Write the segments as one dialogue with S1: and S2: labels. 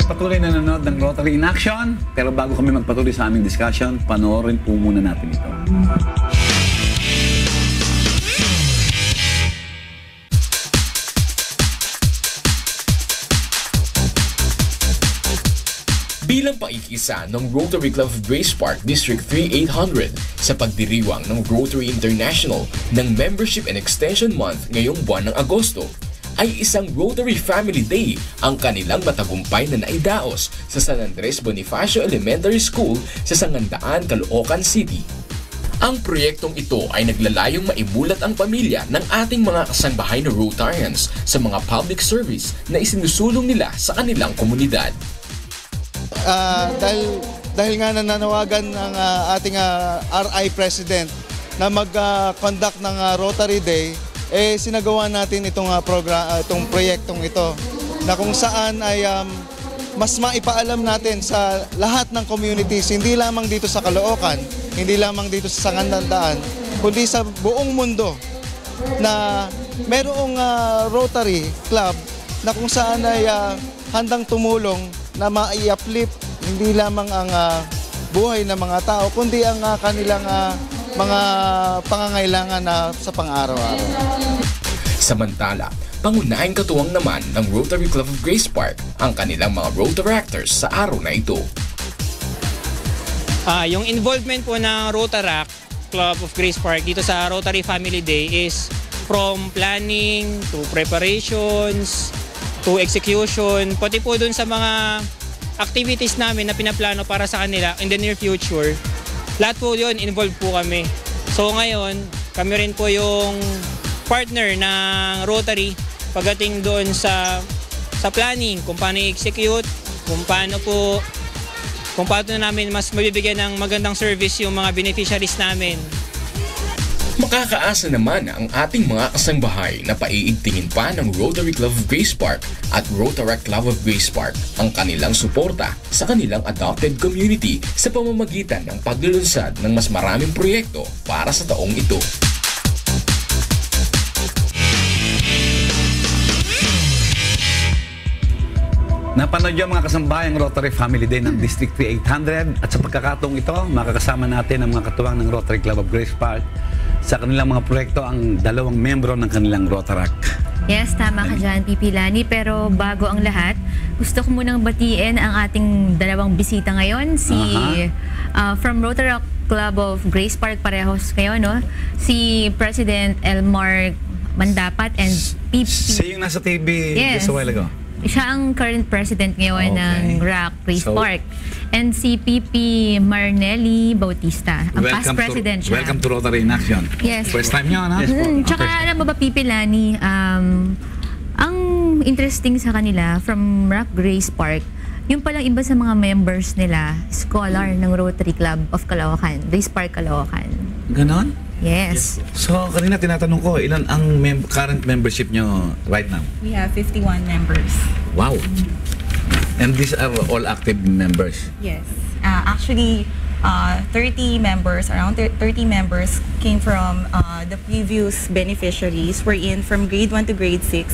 S1: patuloy na nanonood ng Rotary in Action. Pero bago kami magpatuloy sa aming discussion, panoorin po muna natin ito.
S2: Bilang paikisa ng Rotary Club of Grace Park District 3800 sa pagdiriwang ng Rotary International ng Membership and Extension Month ngayong buwan ng Agosto, ay isang Rotary Family Day ang kanilang matagumpay na naidaos sa San Andres Bonifacio Elementary School sa Sangandaan, Caloocan City. Ang proyektong ito ay naglalayong maimulat ang pamilya ng ating mga kasambahay na Rotarians sa mga public service na isinusulong nila sa kanilang komunidad.
S3: Dahil nga nananawagan ng ating RI President na mag-conduct ng Rotary Day, sinagawa natin itong proyektong ito na kung saan ay mas maipaalam natin sa lahat ng communities, hindi lamang dito sa Caloocan, hindi lamang dito sa Sangandaan, kundi sa buong mundo na merong Rotary Club na kung saan ay handang tumulong na mai-uplift hindi lamang ang buhay ng mga tao, kundi ang kanilang mga pangangailangan sa pang-araw-araw.
S2: Samantala, pangunahing katuwang naman ng Rotary Club of Grace Park ang kanilang mga Rotaractors sa araw na ito.
S4: Yung involvement po ng Rotaract Club of Grace Park dito sa Rotary Family Day is from planning to preparations to execution, pati po dun sa mga activities namin na pinaplano para sa kanila in the near future. Lahat po yun, involved po kami. So ngayon, kami rin po yung partner ng Rotary pagdating doon sa planning, kung paano i-execute, kung paano namin mas mabibigyan ng magandang service yung mga beneficiaries namin.
S2: Makakaasa naman ang ating mga kasambahay na paiigtingin pa ng Rotary Club of Grace Park at Rotaract Club of Grace Park ang kanilang suporta sa kanilang adopted community sa pamamagitan ng paglulunsad ng mas maraming proyekto para sa taong ito.
S1: Napanood yung mga kasambayang Rotary Family Day ng District 3800 at sa pagkakataong ito, makakasama natin ang mga katuwang ng Rotary Club of Grace Park sa kanilang mga proyekto ang dalawang membro ng kanilang Rotaract.
S5: Yes, tama ka dyan, Pipi Lani. Pero bago ang lahat, gusto ko munang batiin ang ating dalawang bisita ngayon. From Rotaract Club of Grace Park, parehos kayo, no? Si President Elmar Mandapat and Pipi.
S1: Siya yung nasa TV just a while ago.
S5: Siya ang current president ngayon ng RAC Grace Park. And si Pipi Marnelli Bautista, ang past president siya.
S1: Welcome to Rotary in Action.
S5: Yes.
S1: First time nyo, no?
S5: Tsaka alam mo ba, Pipi Lani, ang interesting sa kanila from RAC Grace Park, yung palang iba sa mga members nila, scholar ng Rotary Club of Caloocan, Grace Park, Caloocan.
S1: Ganon?
S5: Yes.
S1: So, kanina tinatanong ko, ilan ang current membership nyo right now?
S6: We have 51 members.
S1: Wow. And these are all active members?
S6: Yes. Actually, 30 members, around 30 members came from the previous beneficiaries. We're in from grade 1 to grade 6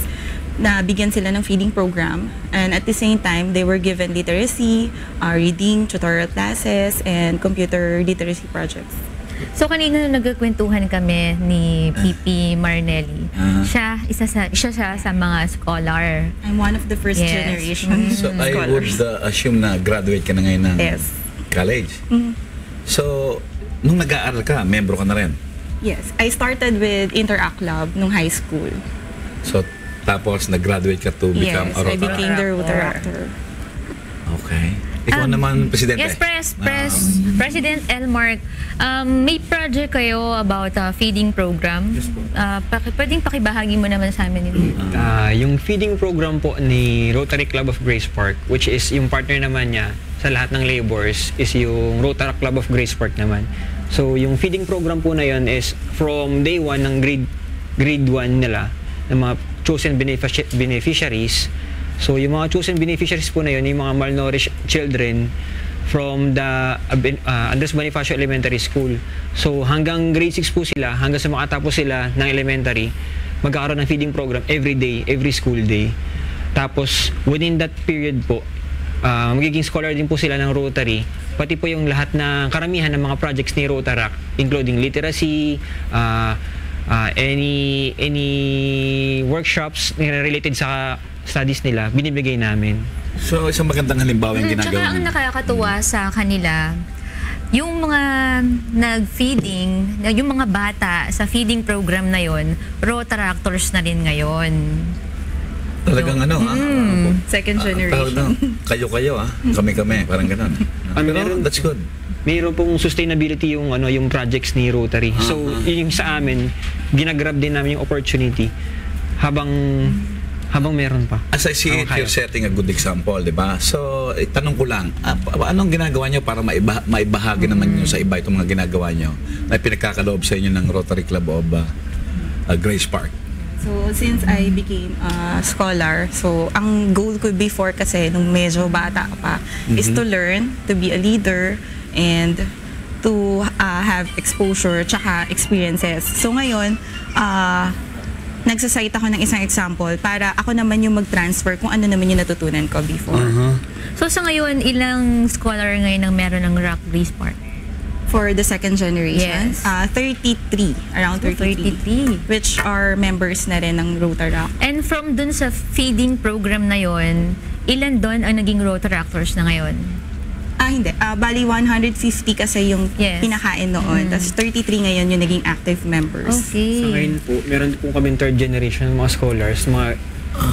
S6: na bigyan sila ng feeding program. And at the same time, they were given literacy, reading, tutorial classes, and computer literacy projects.
S5: So kanina nagkakwentuhan kami ni Pipi Marnelli. Siya sa mga scholar.
S6: I'm one of the first generation
S1: So I would assume na graduate ka na ngayon ng college. So nung nag-aaral ka, membro ka na rin?
S6: Yes. I started with Interact Club nung high school.
S1: So tapos nag-graduate ka to become a Rotaract?
S6: Yes, I became the Rotaractor.
S1: Okay. Ikaw naman, Presidente.
S5: Yes, President Elmar, may project kayo about feeding program.
S7: Yes po.
S5: Pwedeng pakibahagi mo naman sa amin ito.
S7: Yung feeding program po ni Rotary Club of Grace Park, which is yung partner naman niya sa lahat ng laborers, is yung Rotaract Club of Grace Park naman. So yung feeding program po na yun is from day 1 ng grade 1 nila, ng mga chosen beneficiaries. So yung mga chosen beneficiaries po na yun, yung mga malnourished children from the Andres Bonifacio Elementary School. So hanggang grade 6 po sila, hanggang sa makatapos sila ng elementary, magkakaroon ng feeding program every day, every school day. Tapos within that period po, magiging scholar din po sila ng Rotary, pati po yung lahat ng karamihan ng mga projects ni Rotaract, including literacy, any workshops na related sa studies nila, binibigay namin.
S1: So, isang magandang halimbawa yung ginagawa
S5: Tsaka ang
S1: niyo.
S5: nakakatuwa sa kanila, yung mga nag-feeding, yung mga bata sa feeding program na yon, Rotaractors na rin ngayon.
S1: Talagang ano,
S6: Second
S1: tawag
S6: generation.
S1: na, kayo-kayo kami-kami, parang gano'n. Pero that's good.
S7: Mayroon pong sustainability yung yung projects ni Rotary. So, yung sa amin, ginagrab din namin yung opportunity habang meron pa.
S1: As I see it, you're setting a good example, di ba? So, tanong ko lang, anong ginagawa nyo para maibahagi naman nyo sa iba itong mga ginagawa nyo na pinagkakaloob sa inyo ng Rotary Club of Grace Park?
S6: So, since I became a scholar, so ang goal ko before kasi nung medyo bata pa is to learn, to be a leader, and to have exposure tsaka experiences. So ngayon, nagsasite ako ng isang example para ako naman yung mag-transfer kung ano naman yung natutunan ko before.
S5: So sa ngayon, ilang scholar ngayon ang meron ng Rock Grace Park?
S6: For the second generation,
S5: Yes.
S6: 33, around 33, which are members na rin ng Rotaract.
S5: And from dun sa feeding program na yon, ilan doon ang naging Rotaractors na ngayon?
S6: Hindi. Bali 150 kasi yung
S5: Yes.
S6: pinakain noon. Tapos 33 ngayon yung naging active members.
S5: Okay.
S7: Sa ngayon po, meron po kami third generation ng mga scholars, mga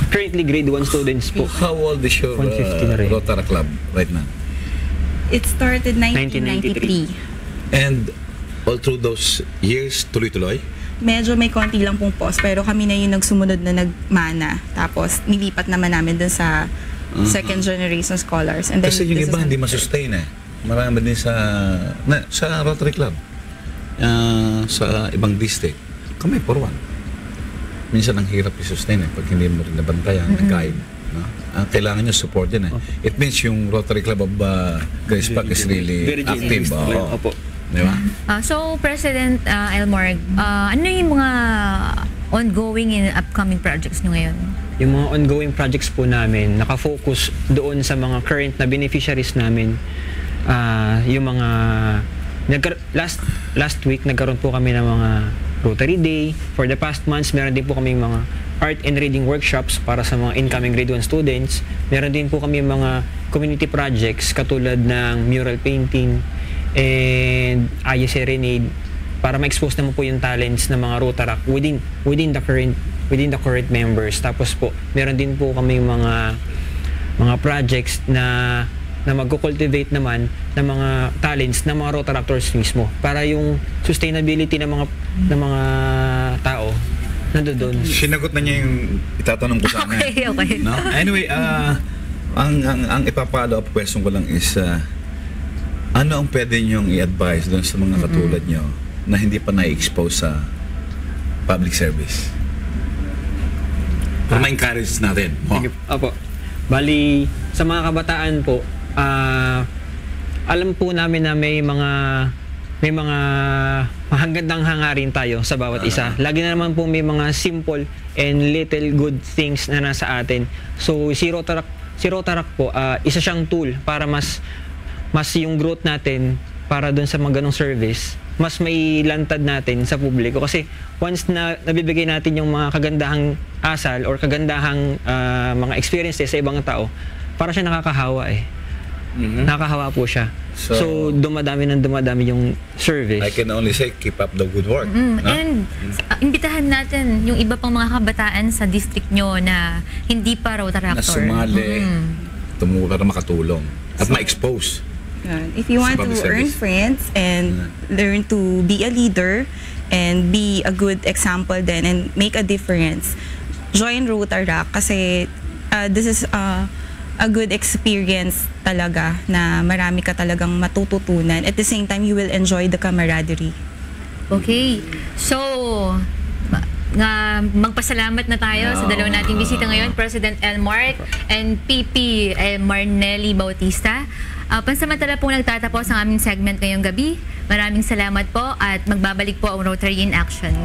S7: currently grade 1 students po.
S1: How old is your
S7: 150 na rin.
S1: Rotary Club right now?
S6: It started 1993.
S1: And all through those years, tuloy-tuloy?
S6: Medyo may konti lang pong pause, pero kami na yung nagsumunod na nagmana. Tapos nilipat naman namin dun sa second generation scholars. And then
S1: Kasi yung
S6: this
S1: iba
S6: is-
S1: hindi masustain Marami din sa Rotary Club, sa ibang district. Kami for one. Minsan ang hirap i-sustain pag hindi mo rin nabantayan, guide. No? Kailangan nyo support yan It means yung Rotary Club of Grace Park is really
S7: Very
S1: active.
S7: genuine. Opo.
S1: Di ba?
S5: So, President Elmore, ano yung mga ongoing and upcoming projects nyo ngayon?
S7: Yung mga ongoing projects po namin, nakafocus doon sa mga current na beneficiaries namin. Yung mga last week nagkaroon po kami ng mga Rotary Day. For the past months, meron din po kami mga art and reading workshops para sa mga incoming grade 1 students. Meron din po kami mga community projects katulad ng mural painting and Aya Serenade para ma-expose naman po yung talents ng mga Rotaract within the current members. Tapos po, meron din po kami mga projects na magko-cultivate naman ng mga talents ng mga Rotaractors mismo para yung sustainability ng mga tao nandoon.
S1: Sinagot na niya yung itatanong ko sana.
S5: Okay.
S1: No? Anyway, ang ipapa-follow up question ko lang is ano ang pwede niyong i-advise doon sa mga katulad niyo na hindi pa na-expose sa public service? Para ma-encourage natin.
S7: Sige, opo. Bali, sa mga kabataan po, alam po namin na may mga mahagandang hangarin tayo sa bawat isa. Lagi na naman po may mga simple and little good things na nasa atin. So si Rotaract po, isa siyang tool para mas yung growth natin para doon sa mga ganong service, mas may lantad natin sa publiko. Kasi once na nabibigay natin yung mga kagandahang asal or kagandahang mga experiences sa ibang tao, para siya nakakahawa Nakakahawa po siya. So dumadami yung service.
S1: I can only say keep up the good work. No?
S5: And imbitahan natin yung iba pang mga kabataan sa district nyo na hindi pa Rotaractor.
S1: Na sumali, para makatulong at ma-expose.
S6: If you want to
S1: public
S6: earn
S1: service.
S6: friends and learn to be a leader and be a good example then and make a difference, join Rotaract kasi this is a good experience talaga na marami ka talagang matututunan. At the same time, you will enjoy the camaraderie.
S5: Okay. So, magpasalamat na tayo sa dalawang nating bisita ngayon, President Elmore and PP Marnelly Bautista. Pansamantala po nagtatapos ang aming segment ngayong gabi. Maraming salamat po at magbabalik po ang Rotary in Action.